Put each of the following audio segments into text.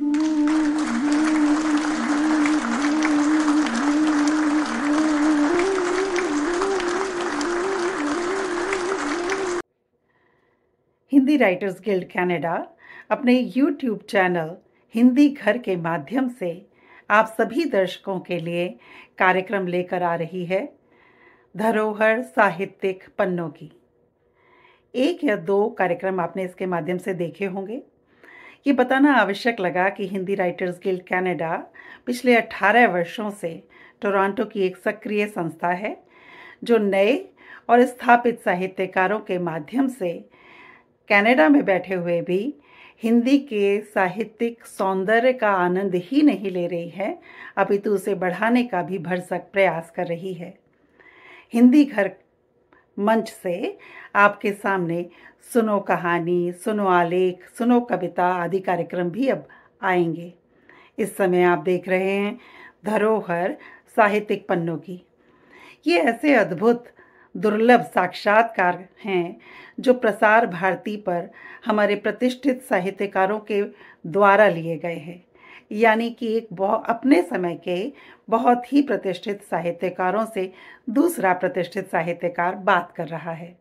Hindi writers guild Canada अपने YouTube channel Hindi घर के माध्यम से आप सभी दर्शकों के लिए कार्यक्रम लेकर आ रही है धरोहर साहित्यिक पन्नों की। एक या दो कार्यक्रम आपने इसके माध्यम से देखे होंगे। ये बताना आवश्यक लगा कि हिंदी राइटर्स गिल्ड कनाडा पिछले 18 वर्षों से टोरंटो की एक सक्रिय संस्था है जो नए और स्थापित साहित्यकारों के माध्यम से कनाडा में बैठे हुए भी हिंदी के साहित्यिक सौंदर्य का आनंद ही नहीं ले रही है, अपितु उसे बढ़ाने का भी भरसक प्रयास कर रही है। हिंदी घर मंच से आपके सामने सुनो कहानी, सुनो आलेख, सुनो कविता आदि कार्यक्रम भी अब आएंगे। इस समय आप देख रहे हैं धरोहर साहित्यिक पन्नों की। ये ऐसे अद्भुत दुर्लभ साक्षात्कार हैं जो प्रसार भारती पर हमारे प्रतिष्ठित साहित्यकारों के द्वारा लिए गए हैं, यानी कि एक अपने समय के बहुत ही प्रतिष्ठित साहित्यकारों से दूसरा प्रतिष्ठित साहित्यकार बात कर रहा है।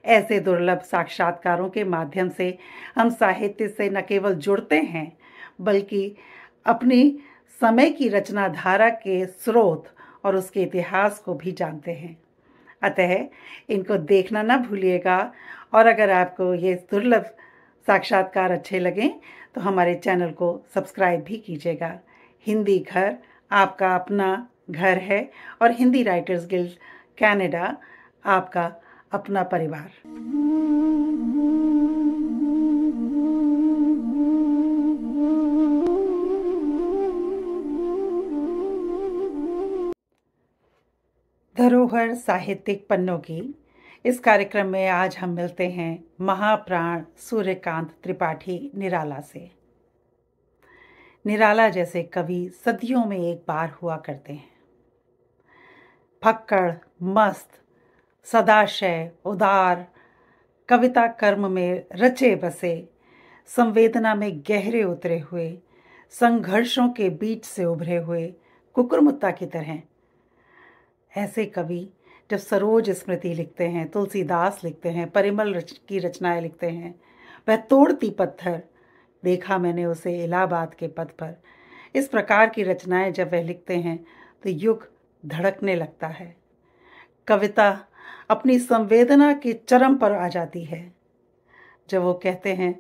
ऐसे दुर्लभ साक्षात्कारों के माध्यम से हम साहित्य से न केवल जुड़ते हैं बल्कि अपनी समय की रचनाधारा के स्रोत और उसके इतिहास को भी जानते हैं। अतः इनको देखना ना भूलिएगा, और अगर आपको ये दुर्लभ साक्षात्कार अच्छे लगें तो हमारे चैनल को सब्सक्राइब भी कीजिएगा। हिंदी घर आपका अपना घर है और हिंदी राइटर्स गिल्ड कनाडा आपका अपना परिवार। धरोहर साहित्यिक पन्नों की इस कार्यक्रम में आज हम मिलते हैं महाप्राण सूर्यकांत त्रिपाठी निराला से। निराला जैसे कवि सदियों में एक बार हुआ करते हैं। फक्कड़, मस्त, सदाशय, उदार, कविता कर्म में रचे बसे, संवेदना में गहरे उतरे हुए, संघर्षों के बीच से उभरे हुए कुकुरमुत्ता की तरह। ऐसे कवि जब सरोज स्मृति लिखते हैं, तुलसीदास लिखते हैं, परिमल की रचनाएं लिखते हैं, वह तोड़ती पत्थर, देखा मैंने उसे इलाहाबाद के पथ पर, इस प्रकार की रचनाएं जब वह लिखते हैं तो युग धड़कने लगता है। कविता अपनी संवेदना के चरम पर आ जाती है जब वो कहते हैं,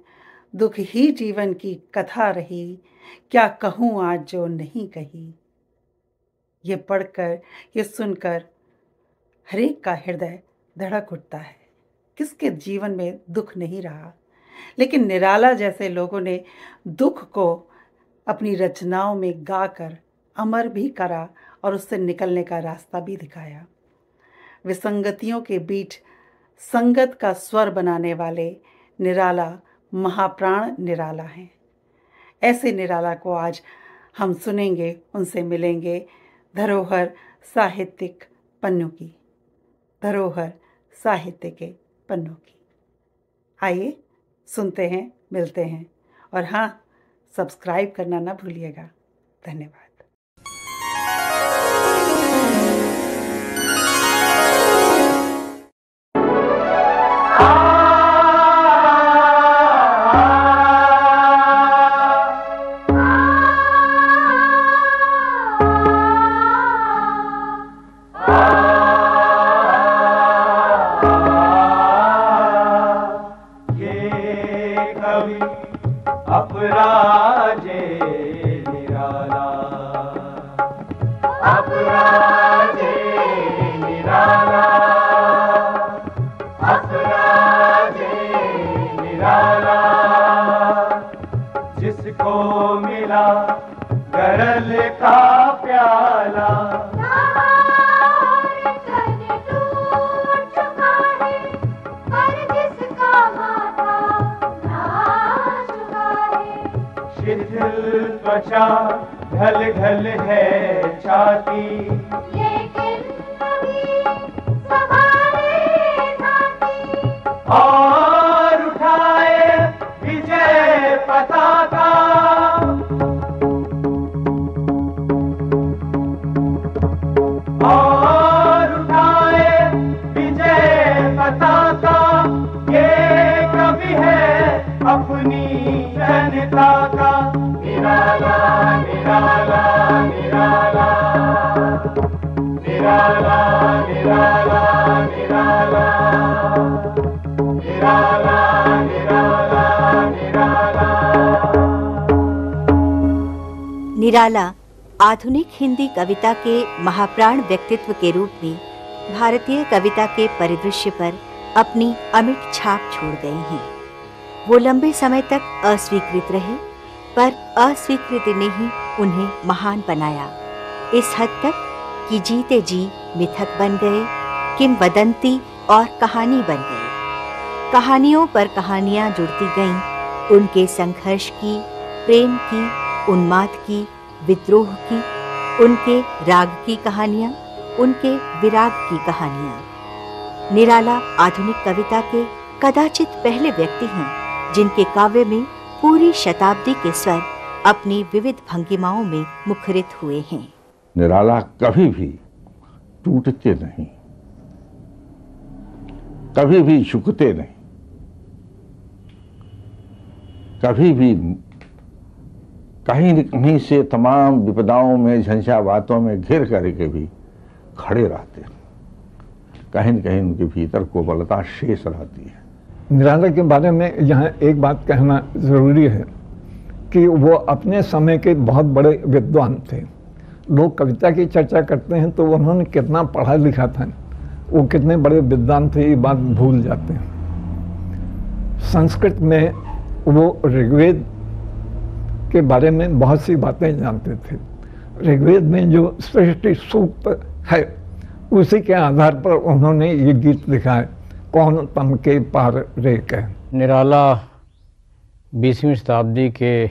दुख ही जीवन की कथा रही, क्या कहूँ आज जो नहीं कही। ये पढ़कर, ये सुनकर हरेक का हृदय धड़क उठता है। किसके जीवन में दुख नहीं रहा, लेकिन निराला जैसे लोगों ने दुख को अपनी रचनाओं में गाकर अमर भी करा और उससे निकलने का रास्ता भी दिखाया। विसंगतियों के बीच संगत का स्वर बनाने वाले निराला महाप्राण निराला हैं। ऐसे निराला को आज हम सुनेंगे, उनसे मिलेंगे धरोहर साहित्यिक पन्नों की, धरोहर साहित्य के पन्नों की। आइए सुनते हैं, मिलते हैं, और हाँ, सब्सक्राइब करना ना भूलिएगा। धन्यवाद। अपराजे निराला, अपराजे निराला, अपराजे निराला, जिसको मिला गरल का प्याला, त्वचा ढल ढल है छाती, लेकिन कभी संभाले साथी, और उठाए विजय पताका। का निराला निराला निराला निराला निराला निराला निराला निराला निराला। निराला आधुनिक हिंदी कविता के महाप्राण व्यक्तित्व के रूप में भारतीय कविता के परिदृश्य पर अपनी अमिट छाप छोड़ गए हैं। वो लंबे समय तक अस्वीकृत रहे, पर अस्वीकृति ने ही उन्हें महान बनाया, इस हद तक कि जीते जी मिथक बन गए, किंवदंती और कहानी बन गए। कहानियों पर कहानियां जुड़ती गईं, उनके संघर्ष की, प्रेम की, उन्माद की, विद्रोह की, उनके राग की कहानियां, उनके विराग की कहानियां। निराला आधुनिक कविता के कदाचित पहले व्यक्ति हैं जिनके काव्य में पूरी शताब्दी के स्वर अपनी विविध भंगिमाओं में मुखरित हुए हैं। निराला कभी भी टूटते नहीं, कभी भी झुकते नहीं, कभी भी कहीं न कहीं से तमाम विपदाओं में, झंझावातों में घिर करके भी खड़े रहते हैं। कहीं न कहीं उनके भीतर कोमलता शेष रहती है। निराला के बारे में यहाँ एक बात कहना ज़रूरी है कि वो अपने समय के बहुत बड़े विद्वान थे। लोग कविता की चर्चा करते हैं तो उन्होंने कितना पढ़ा लिखा था, वो कितने बड़े विद्वान थे, ये बात भूल जाते हैं। संस्कृत में वो ऋग्वेद के बारे में बहुत सी बातें जानते थे। ऋग्वेद में जो सृष्टि सूक्त है उसी के आधार पर उन्होंने ये गीत लिखा है, कौन तम के पार रे कह। निराला 20वीं शताब्दी के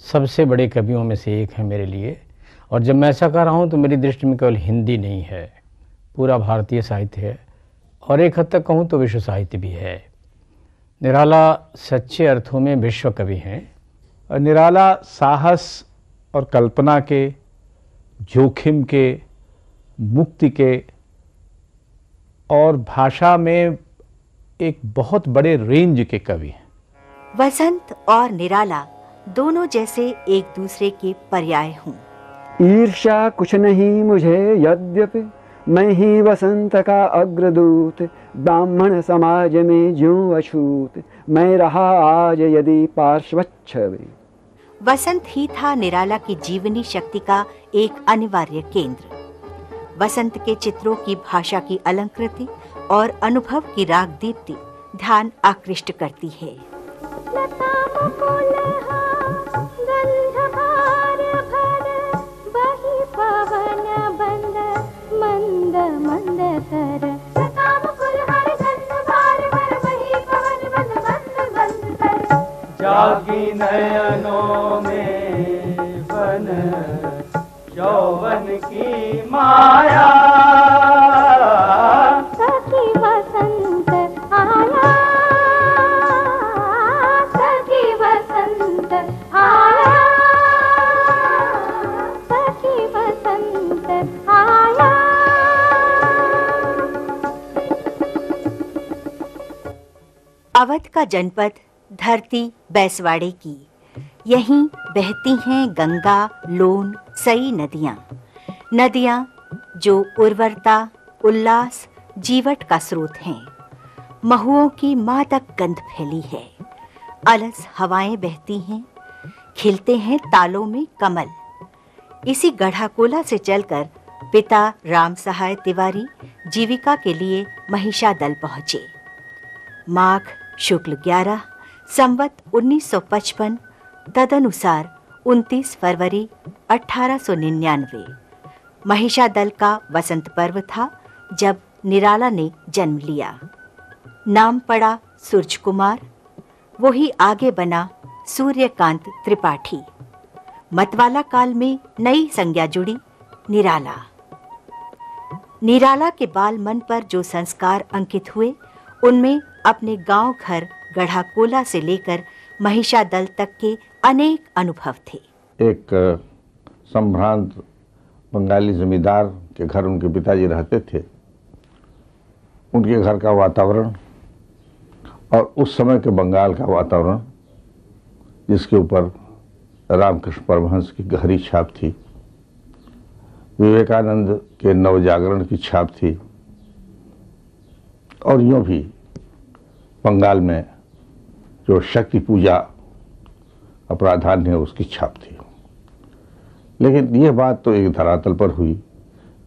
सबसे बड़े कवियों में से एक है मेरे लिए, और जब मैं ऐसा कर रहा हूँ तो मेरी दृष्टि में केवल हिंदी नहीं है, पूरा भारतीय साहित्य है और एक हद तक कहूँ तो विश्व साहित्य भी है। निराला सच्चे अर्थों में विश्व कवि हैं। निराला साहस और कल्पना के, जोखिम के, मुक्ति के और भाषा में एक बहुत बड़े रेंज के कवि हैं। वसंत और निराला दोनों जैसे एक दूसरे के पर्याय हों। ईर्ष्या कुछ नहीं मुझे यद्यपि मैं ही वसंत का अग्रदूत, ब्राह्मण समाज में ज्यों अछूत, मैं रहा आज यदि पार्श्वच्छवि। वसंत ही था निराला की जीवनी शक्ति का एक अनिवार्य केंद्र। वसंत के चित्रों की भाषा की अलंकृति और अनुभव की राग दीप्ति ध्यान आकृष्ट करती है। जागी नयनों में बन यौवन की माया, सखी वसंत आया, सखी वसंत आया, सखी वसंत आया। अवध का जनपद धरती बैसवाड़े की, यहीं बहती हैं गंगा, लोन, सई नदियाँ। नदियाँ जो उर्वरता, उल्लास, जीवट का स्रोत हैं। महुओं की मादक गंध फैली है, अलस हवाएं बहती हैं, खिलते हैं तालों में कमल। इसी गढ़ाकोला से चलकर पिता राम सहाय तिवारी जीविका के लिए महिषादल पहुंचे। माघ शुक्ल 11 संवत 1955, तदनुसार 29 फरवरी 1899 महिषादल का वसंत पर्व था जब निराला ने जन्म लिया। नाम पड़ा सूरज कुमार, वही आगे बना सूर्यकांत त्रिपाठी। मतवाला काल में नई संज्ञा जुड़ी, निराला। निराला के बाल मन पर जो संस्कार अंकित हुए, उनमें अपने गांव घर गढ़ाकोला से लेकर महिषादल तक के अनेक अनुभव थे। एक संभ्रांत बंगाली जमींदार के घर उनके पिताजी रहते थे। उनके घर का वातावरण और उस समय के बंगाल का वातावरण, जिसके ऊपर रामकृष्ण परमहंस की गहरी छाप थी, विवेकानंद के नवजागरण की छाप थी, और यूँ भी बंगाल में जो शक्ति पूजा अपराधान्य है उसकी छाप थी। लेकिन ये बात तो एक धरातल पर हुई।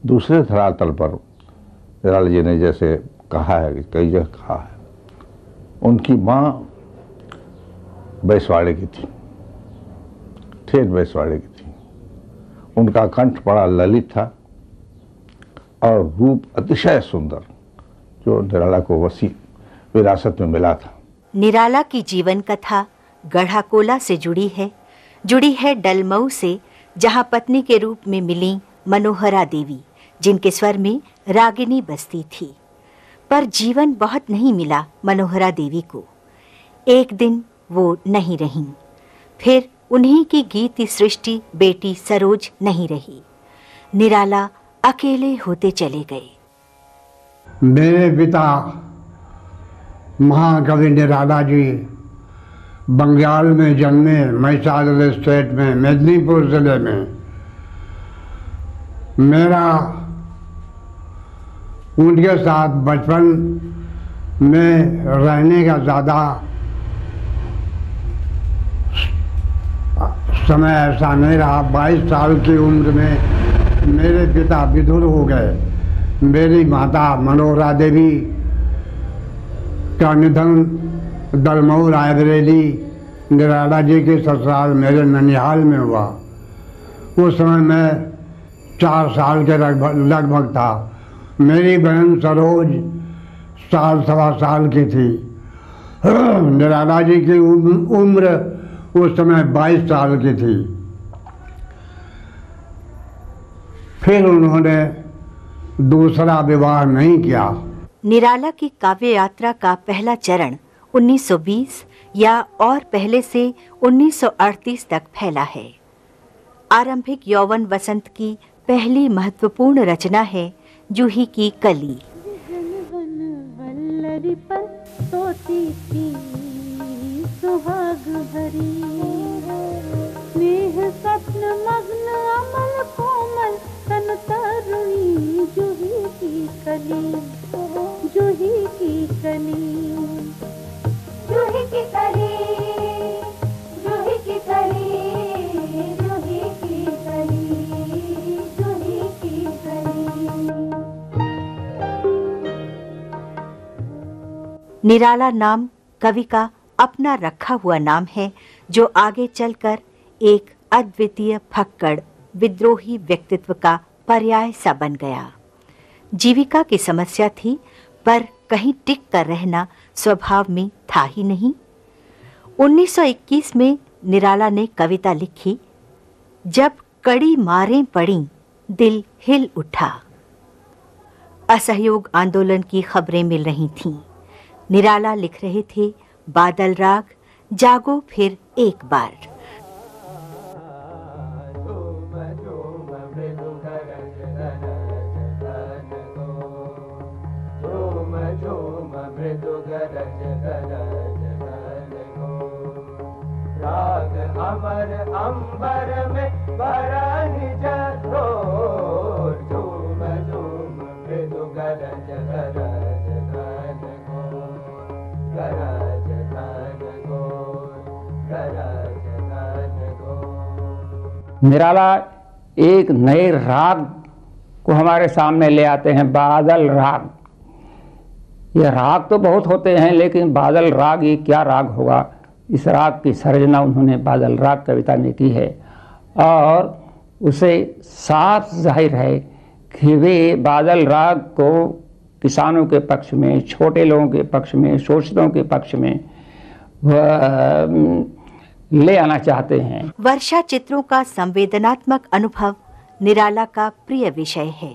दूसरे धरातल पर निराला जी ने जैसे कहा है, कई जगह कहा है, उनकी माँ बैसवाड़े की थी, ठेठ बैसवाड़े की थी। उनका कंठ बड़ा ललित था और रूप अतिशय सुंदर, जो निराला को वसी विरासत में मिला था। निराला की जीवन कथा गढ़ाकोला से जुड़ी है डलमऊ से, जहां पत्नी के रूप में मिली मनोहरा देवी, जिनके स्वर में रागिनी बसती थी। पर जीवन बहुत नहीं मिला मनोहरा देवी को। एक दिन वो नहीं रहीं। फिर उन्हीं की गीत सृष्टि बेटी सरोज नहीं रही। निराला अकेले होते चले गए। मेरे पिता महाकवि निराला जी बंगाल में जन्मे, महिसागर स्टेट में, मेदिनीपुर जिले में। मेरा उनके साथ बचपन में रहने का ज़्यादा समय ऐसा नहीं रहा। 22 साल की उम्र में मेरे पिता विधुर हो गए। मेरी माता मनोहरा देवी का निधन दलमऊ रायबरेली निराला जी के ससुराल मेरे ननिहाल में हुआ। उस समय मैं 4 साल के लगभग था। मेरी बहन सरोज साल सवा साल की थी। निराला जी की उम्र उस समय 22 साल की थी। फिर उन्होंने दूसरा विवाह नहीं किया। निराला की काव्य यात्रा का पहला चरण 1920 या और पहले से 1938 तक फैला है। आरंभिक यौवन वसंत की पहली महत्वपूर्ण रचना है जूही की कली। सुहाग भरी स्नेह स्वप्न मग्न अमल कोमल तन तरुणी जूही की कली, जूही की कली, जूही की कली, जूही की कली, जूही की कली, जूही की कली। निराला नाम कवि का अपना रखा हुआ नाम है, जो आगे चलकर एक अद्वितीय फक्कड़ विद्रोही व्यक्तित्व का पर्याय सा बन गया। जीविका की समस्या थी, पर कहीं टिक कर रहना स्वभाव में था ही नहीं। 1921 में निराला ने कविता लिखी, जब कड़ी मारें पड़ी दिल हिल उठा। असहयोग आंदोलन की खबरें मिल रही थीं। निराला लिख रहे थे बादल राग, जागो फिर एक बार। राग अमर अंबर में बरन जरो, झूम झूम मृदु गरज गरज गन गो, गरज गन गो, गरज गन गो। निराला एक नए राग को हमारे सामने ले आते हैं, बादल राग। ये राग तो बहुत होते हैं, लेकिन बादल राग ये क्या राग होगा? इस राग की सर्जना उन्होंने बादल राग कविता में की है, और उसे साफ जाहिर है कि वे बादल राग को किसानों के पक्ष में, छोटे लोगों के पक्ष में, शोषितों के पक्ष में ले आना चाहते हैं। वर्षा चित्रों का संवेदनात्मक अनुभव निराला का प्रिय विषय है।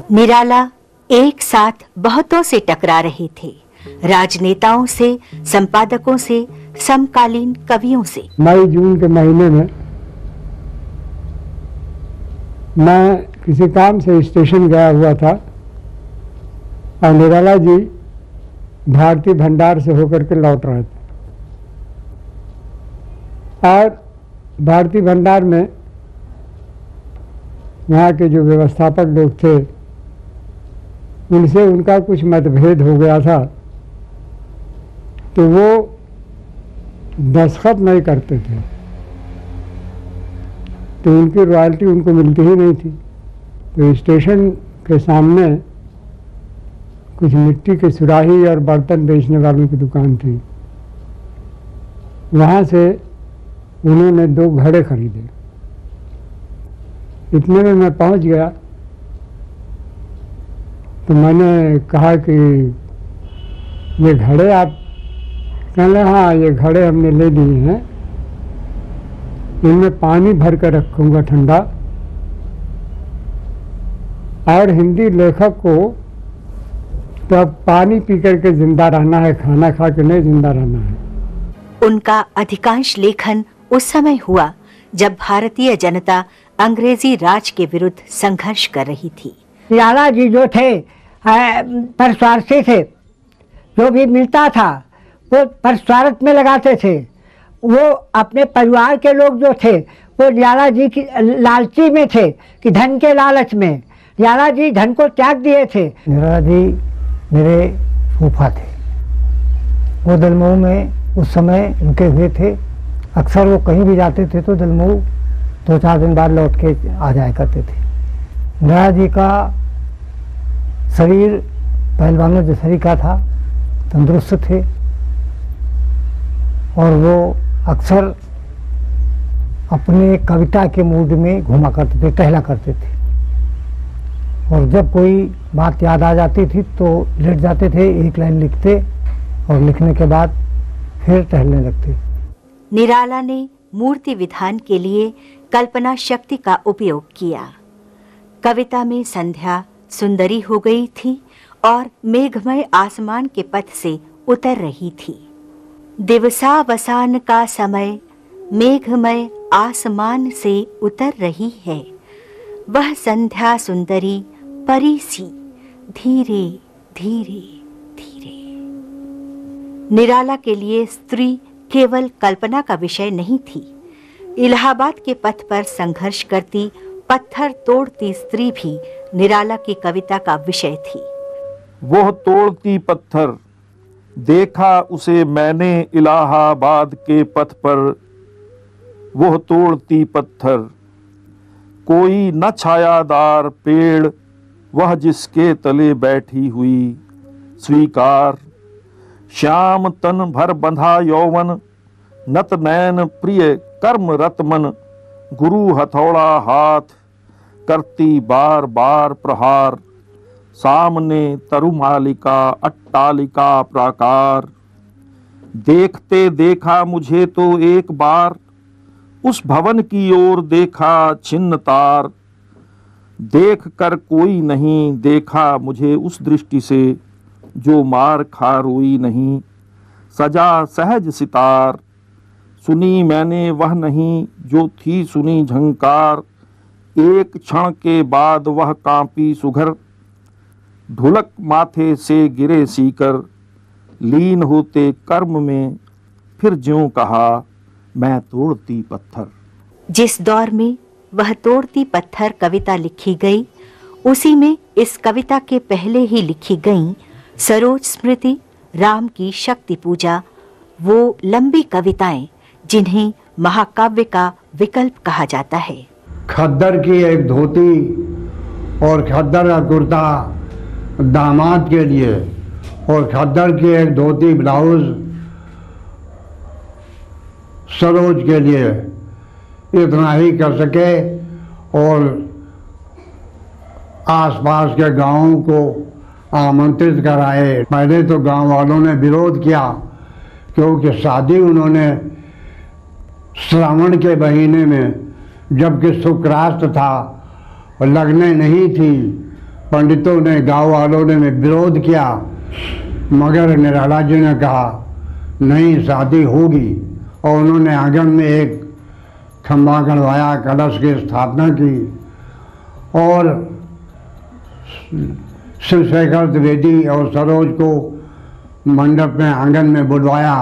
निराला एक साथ बहुतों से टकरा रहे थे, राजनेताओं से, संपादकों से, समकालीन कवियों से। मई जून के महीने में मैं किसी काम से स्टेशन गया हुआ था और निराला जी भारतीय भंडार से होकर के लौट रहे थे और भारतीय भंडार में वहाँ के जो व्यवस्थापक लोग थे उनसे उनका कुछ मतभेद हो गया था, तो वो दस्तखत नहीं करते थे, तो उनकी रॉयल्टी उनको मिलती ही नहीं थी। तो स्टेशन के सामने कुछ मिट्टी के सुराही और बर्तन बेचने वालों की दुकान थी, वहाँ से उन्होंने 2 घड़े खरीदे। इतने में मैं पहुँच गया तो मैंने कहा कि ये घड़े आप, कहने हाँ ये घड़े हमने ले लिए हैं, इनमें पानी भर कर रखूँगा ठंडा, और हिंदी लेखक को तो अब पानी पी करके जिंदा रहना है, खाना खा के नहीं जिंदा रहना है। उनका अधिकांश लेखन उस समय हुआ जब भारतीय जनता अंग्रेजी राज के विरुद्ध संघर्ष कर रही थी। निराला जी जो थे परस्वार्थी थे, जो भी मिलता था वो परस्वार्थ में लगाते थे। वो अपने परिवार के लोग जो थे वो निराला जी की लालची में थे कि धन के लालच में निराला जी धन को त्याग दिए थे। निराला जी मेरे फूफा थे, वो दलमऊ में उस समय रुके हुए थे। अक्सर वो कहीं भी जाते थे तो दलमऊ 2-4 दिन बाद लौट के आ जाया करते थे। निराला जी का शरीर पहलवानों जैसे का था, तंदुरुस्त थे और वो अक्सर अपने कविता के मूड में घूमा करते थे, टहला करते थे, और जब कोई बात याद आ जाती थी तो लेट जाते थे, 1 लाइन लिखते और लिखने के बाद फिर टहलने लगते। निराला ने मूर्ति विधान के लिए कल्पना शक्ति का उपयोग किया। कविता में संध्या सुंदरी हो गई थी और मेघमय आसमान के पथ से उतर रही थी। दिवसावसान का समय मेघमय आसमान से उतर रही है, वह संध्या सुंदरी परी सी धीरे धीरे धीरे। निराला के लिए स्त्री केवल कल्पना का विषय नहीं थी। इलाहाबाद के पथ पर संघर्ष करती, पत्थर तोड़ती स्त्री भी निराला की कविता का विषय थी। वह तोड़ती पत्थर देखा उसे मैंने इलाहाबाद के पथ पर, वह तोड़ती पत्थर कोई न छायादार पेड़, वह जिसके तले बैठी हुई स्वीकार। श्याम तन भर बंधा यौवन, नत नयन प्रिय कर्म रतमन, गुरु हथौड़ा हाथ करती बार बार प्रहार। सामने तरुमालिका अट्टालिका प्राकार, देखते देखा मुझे तो एक बार, उस भवन की ओर देखा छिन्न तार। देख कर कोई नहीं देखा मुझे उस दृष्टि से, जो मार खा रोई नहीं सजा सहज सितार। सुनी मैंने वह नहीं जो थी सुनी झंकार, एक क्षण के बाद वह कांपी सुघर। ढुलक माथे से गिरे सीकर, लीन होते कर्म में फिर ज्यों कहा मैं तोड़ती पत्थर। जिस दौर में वह तोड़ती पत्थर कविता लिखी गई, उसी में इस कविता के पहले ही लिखी गईं सरोज स्मृति, राम की शक्ति पूजा, वो लंबी कविताएं जिन्हें महाकाव्य का विकल्प कहा जाता है। खद्दर की एक धोती और खद्दर का कुर्ता दामाद के लिए, और खद्दर की एक धोती ब्लाउज सरोज के लिए, इतना ही कर सके और आसपास के गांवों को आमंत्रित कराए। पहले तो गांव वालों ने विरोध किया क्योंकि शादी उन्होंने श्रावण के महीने में, जबकि शुक्रास्त था और लगने नहीं थी, पंडितों ने, गांव वालों ने विरोध किया, मगर निराला जी ने कहा नहीं, शादी होगी। और उन्होंने आंगन में एक खंभा गड़वाया, कलश की स्थापना की और शिवशेखर द्विवेदी और सरोज को मंडप में, आंगन में बुलवाया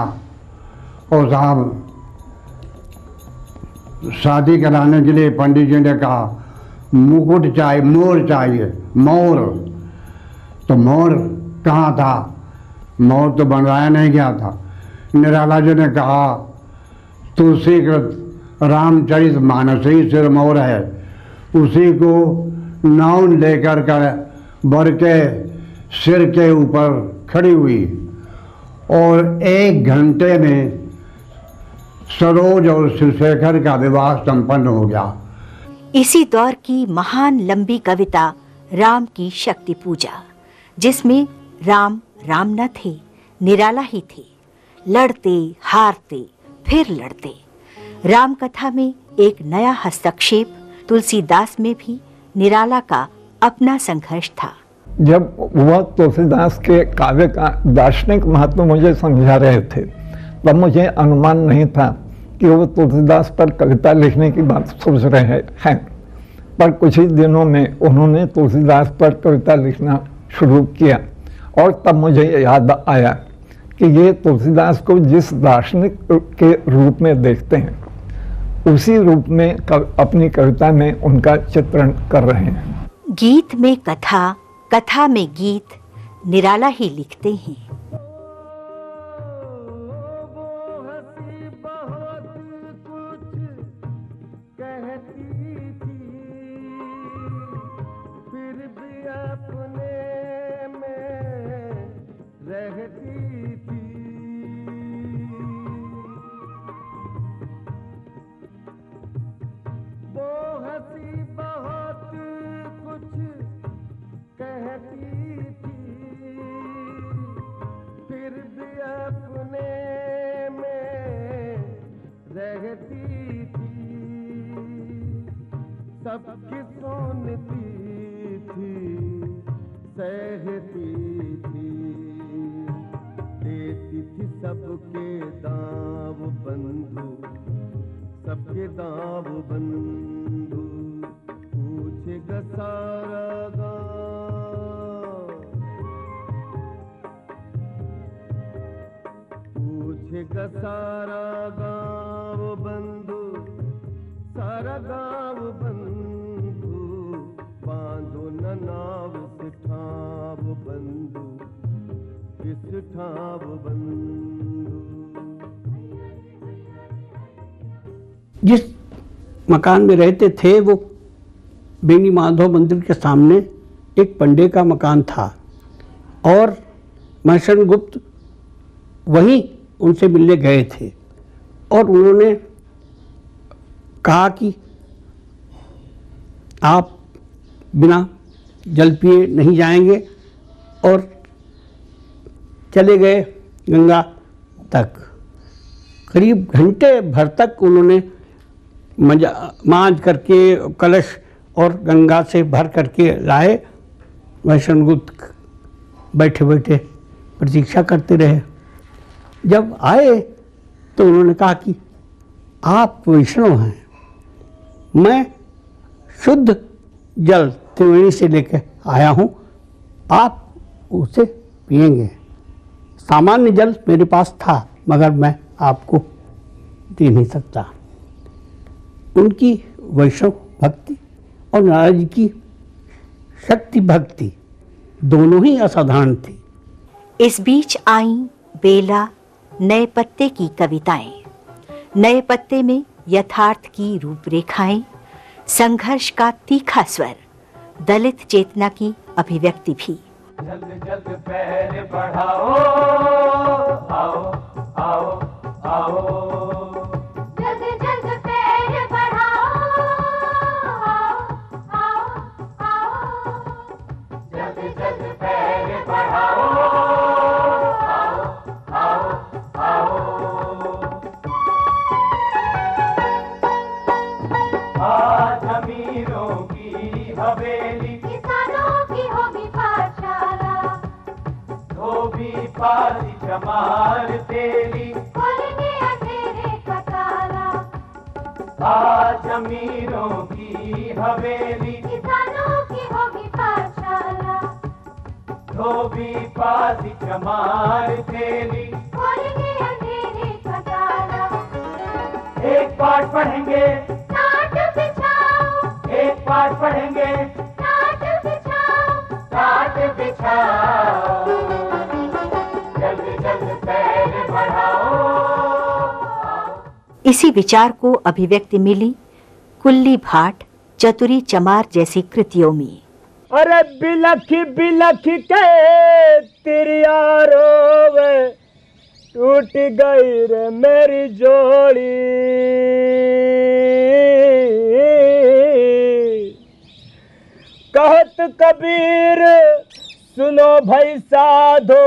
और साहब शादी कराने के लिए पंडित जी ने कहा मुकुट चाहिए, मोर चाहिए, मोर। तो मोर कहाँ था? मोर तो बनवाया नहीं गया था। निराला जी ने कहा तुलसीकृत रामचरित मानस ही सिर मोर है, उसी को नाउन लेकर कर वर के सिर के ऊपर खड़ी हुई और 1 घंटे में सरोज और शिवशेखर का विवाह संपन्न हो गया। इसी दौर की महान लंबी कविता राम की शक्ति पूजा, जिसमें राम राम न थे, निराला ही थे, लड़ते हारते फिर लड़ते। राम कथा में एक नया हस्तक्षेप तुलसीदास में भी निराला का अपना संघर्ष था। जब वह तुलसीदास के काव्य का दार्शनिक महत्व मुझे समझा रहे थे, तब मुझे अनुमान नहीं था कि वो तुलसीदास पर कविता लिखने की बात सोच रहे हैं। पर कुछ ही दिनों में उन्होंने तुलसीदास पर कविता लिखना शुरू किया और तब मुझे याद आया कि ये तुलसीदास को जिस दार्शनिक के रूप में देखते हैं, उसी रूप में अपनी कविता में उनका चित्रण कर रहे हैं। गीत में कथा, कथा में गीत निराला ही लिखते हैं। सबकी सुनती थी, सहती थी, देती थी सबके दाव बंधु, सबके दाव बंधु। पूछेगा सारा गाँव, पूछेगा सारा गाँव बंधु, सारा गाँव बंधु। बांधो न नाव से ठाव बंधु, किस ठाव बंधु। जिस मकान में रहते थे वो बेनी माधव मंदिर के सामने एक पंडे का मकान था और महर्षि गुप्त वहीं उनसे मिलने गए थे और उन्होंने कहा कि आप बिना जल पिए नहीं जाएंगे और चले गए गंगा तक। करीब घंटे भर तक उन्होंने मांझ करके कलश और गंगा से भर करके लाए। वैष्णवगुप्त बैठे बैठे प्रतीक्षा करते रहे। जब आए तो उन्होंने कहा कि आप वैष्णव हैं, मैं शुद्ध जल त्रिवेणी से लेकर आया हूँ, आप उसे पिएंगे। सामान्य जल मेरे पास था मगर मैं आपको दे नहीं सकता। उनकी वैष्णव भक्ति और नाराज की शक्ति भक्ति दोनों ही असाधारण थी। इस बीच आई बेला नए पत्ते की कविताएं। नए पत्ते में यथार्थ की रूपरेखाएं, संघर्ष का तीखा स्वर, दलित चेतना की अभिव्यक्ति भी। जल्द जल्द पैर बढ़ाओ, आओ आओ आओ, जल्द जल्द पैर बढ़ाओ, आओ आओ आओ, जल्द जल्द पैर बढ़ाओ, आओ आओ आओ। आज अमीरों की हवेली, किसानों की हो धोबी पासी चमार तेरी खोलेंगे अंधेरे का ताला, आज अमीरों की हवेली किसानों की होगी पाठशाला, धोबी पासी चमार तेरी खोलेंगे अंधेरे का ताला, एक पाठ पढ़ेंगे टाट बिछाओ, एक पाठ पढ़ेंगे टाट बिछाओ, टाट बिछाओ, जल्द जल्द पैर बढ़ाओ। इसी विचार को अभिव्यक्ति मिली कुल्ली भाट, चतुरी चमार जैसी कृतियों में। अरे बिलखी बिलखी के तिरिया रोवे, टूट गई रे मेरी जोड़ी, कहत कबीर सुनो भाई साधो,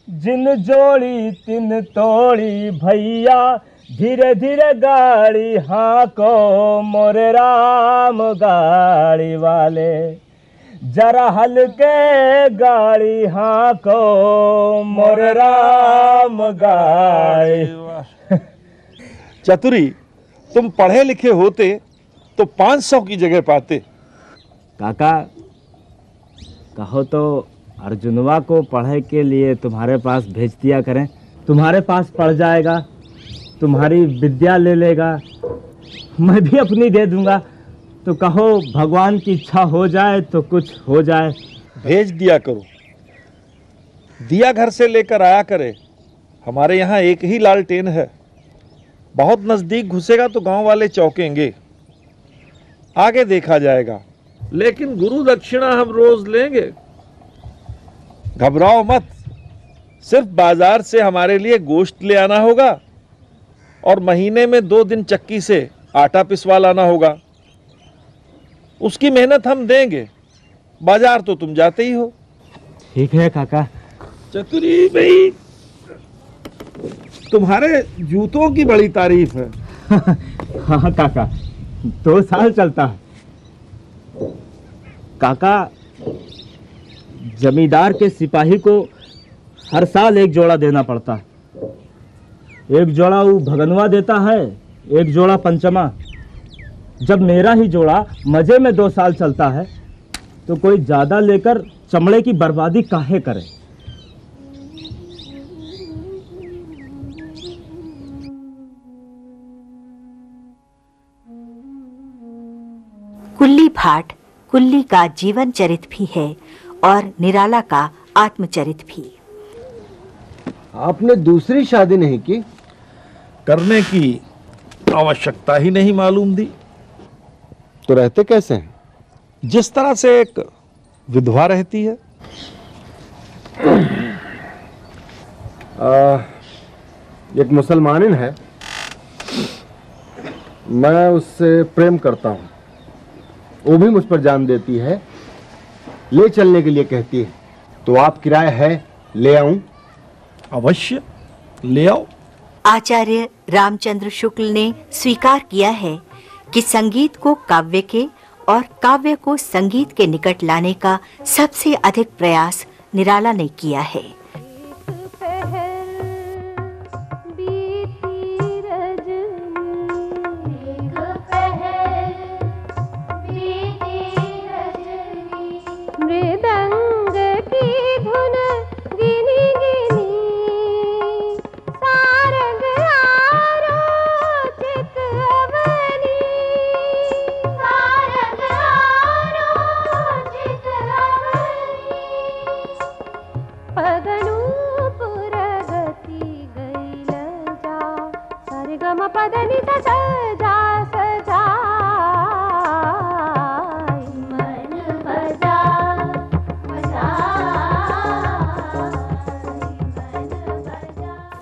जिन जोड़ी तिन तोड़ी भैया, धीरे धीरे गाड़ी हाँको मोरे राम गाड़ी वाले, जरा हल्के गाड़ी हाँको मोरे राम गाड़ी। चतुरी, तुम पढ़े लिखे होते तो 500 की जगह पाते। काका, कहो तो अर्जुनवा को पढ़ाई के लिए तुम्हारे पास भेज दिया करें, तुम्हारे पास पढ़ जाएगा, तुम्हारी विद्या ले लेगा, मैं भी अपनी दे दूंगा। तो कहो भगवान की इच्छा हो जाए तो कुछ हो जाए। भेज दिया करो, दिया घर से लेकर आया करे। हमारे यहाँ एक ही लालटेन है, बहुत नजदीक घुसेगा तो गांव वाले चौंकेंगे, आगे देखा जाएगा। लेकिन गुरु दक्षिणा हम रोज लेंगे, घबराओ मत। सिर्फ बाजार से हमारे लिए गोश्त ले आना होगा और महीने में 2 दिन चक्की से आटा पिसवा लाना होगा। उसकी मेहनत हम देंगे, बाजार तो तुम जाते ही हो। ठीक है काका। चतुरी भाई, तुम्हारे जूतों की बड़ी तारीफ है। हाँ काका, 2 साल चलता है। काका, जमींदार के सिपाही को हर साल 1 जोड़ा देना पड़ता है। 1 जोड़ा वो भगनवा देता है, 1 जोड़ा पंचमा। जब मेरा ही जोड़ा मजे में 2 साल चलता है तो कोई ज्यादा लेकर चमड़े की बर्बादी काहे करे। कुल्ली भाट कुल्ली का जीवन चरित भी है और निराला का आत्मचरित भी। आपने दूसरी शादी नहीं की? करने की आवश्यकता ही नहीं मालूम दी। तो रहते कैसे हैं? जिस तरह से एक विधवा रहती है। एक मुसलमानिन है, मैं उससे प्रेम करता हूँ, वो भी मुझ पर जान देती है, ले चलने के लिए कहती है। तो आप किराया है, ले आऊं? अवश्य ले आओ। आचार्य रामचंद्र शुक्ल ने स्वीकार किया है कि संगीत को काव्य के और काव्य को संगीत के निकट लाने का सबसे अधिक प्रयास निराला ने किया है।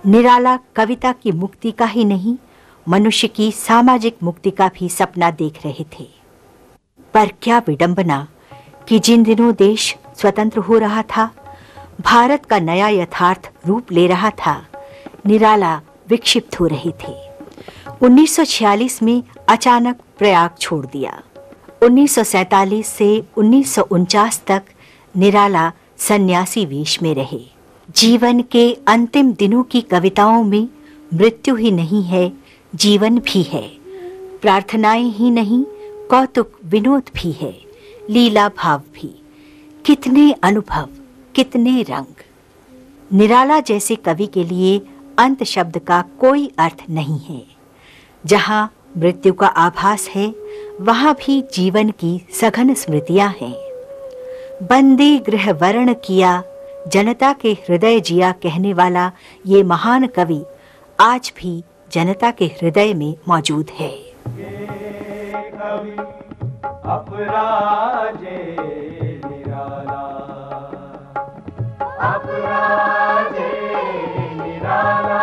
निराला कविता की मुक्ति का ही नहीं, मनुष्य की सामाजिक मुक्ति का भी सपना देख रहे थे। पर क्या विडंबना कि जिन दिनों देश स्वतंत्र हो रहा था, भारत का नया यथार्थ रूप ले रहा था, निराला विक्षिप्त हो रहे थे। 1946 में अचानक प्रयाग छोड़ दिया। 1947 से 1949 तक निराला सन्यासी वेश में रहे। जीवन के अंतिम दिनों की कविताओं में मृत्यु ही नहीं है, जीवन भी है। प्रार्थनाएं ही नहीं, कौतुक विनोद भी है, लीला भाव भी। कितने अनुभव, कितने रंग। निराला जैसे कवि के लिए अंत शब्द का कोई अर्थ नहीं है। जहाँ मृत्यु का आभास है, वहाँ भी जीवन की सघन स्मृतियां हैं। बंदी गृह वर्ण किया, जनता के हृदय जिया कहने वाला ये महान कवि आज भी जनता के हृदय में मौजूद है। अपराजे निराला, अपराजे निराला,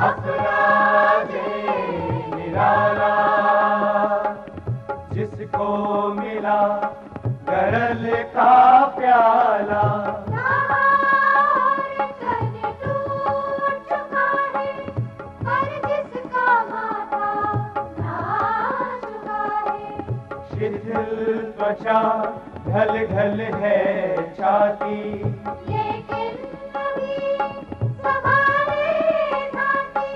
अपराजे निराला, जिसको मिला गरल का प्याला, शिथिल त्वचा ढल ढल है छाती, लेकिन कभी सवारे साथी।